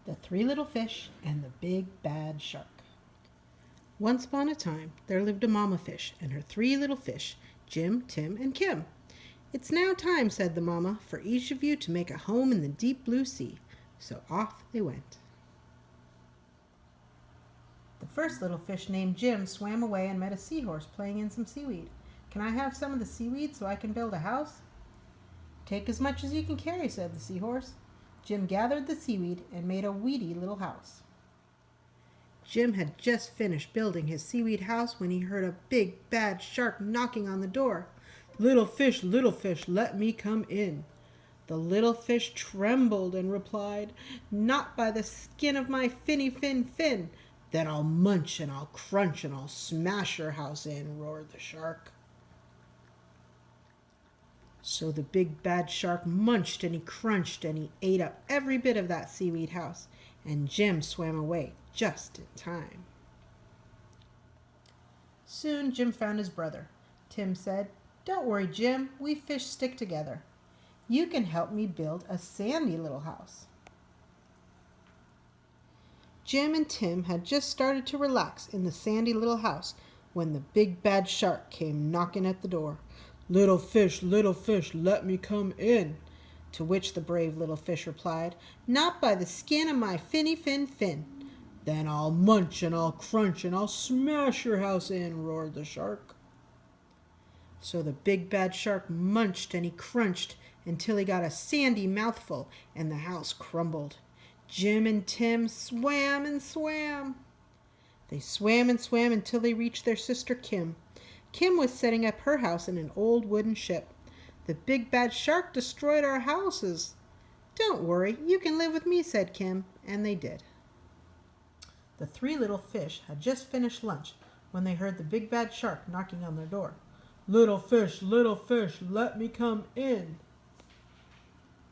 The Three Little Fish and the Big Bad Shark. Once upon a time, there lived a mama fish and her three little fish, Jim, Tim, and Kim. "It's now time," said the mama, "for each of you to make a home in the deep blue sea." So off they went. The first little fish, named Jim, swam away and met a seahorse playing in some seaweed. "Can I have some of the seaweed so I can build a house?" "Take as much as you can carry," said the seahorse. Jim gathered the seaweed and made a weedy little house. Jim had just finished building his seaweed house when he heard a big bad shark knocking on the door. Little fish, let me come in." The little fish trembled and replied, "Not by the skin of my finny fin fin." "Then I'll munch and I'll crunch and I'll smash your house in," roared the shark. So the big bad shark munched and he crunched and he ate up every bit of that seaweed house, and Jim swam away just in time. Soon Jim found his brother. Tim said, "Don't worry, Jim, we fish stick together. You can help me build a sandy little house." Jim and Tim had just started to relax in the sandy little house when the big bad shark came knocking at the door. Little fish, let me come in." To which the brave little fish replied, "Not by the skin of my finny fin fin." "Then I'll munch and I'll crunch and I'll smash your house in," roared the shark. So the big bad shark munched and he crunched until he got a sandy mouthful and the house crumbled. Jim and Tim swam and swam. They swam and swam until they reached their sister Kim. Kim was setting up her house in an old wooden ship. "The big bad shark destroyed our houses." "Don't worry, you can live with me," said Kim, and they did. The three little fish had just finished lunch when they heard the big bad shark knocking on their door. Little fish, let me come in."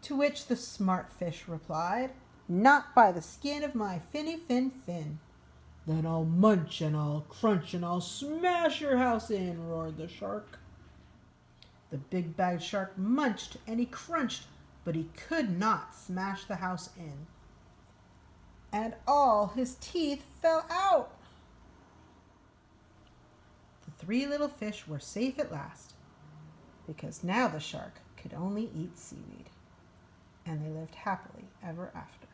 To which the smart fish replied, "Not by the skin of my finny fin fin." "Then I'll munch and I'll crunch and I'll smash your house in," roared the shark. The big bad shark munched and he crunched, but he could not smash the house in. And all his teeth fell out. The three little fish were safe at last, because now the shark could only eat seaweed, and they lived happily ever after.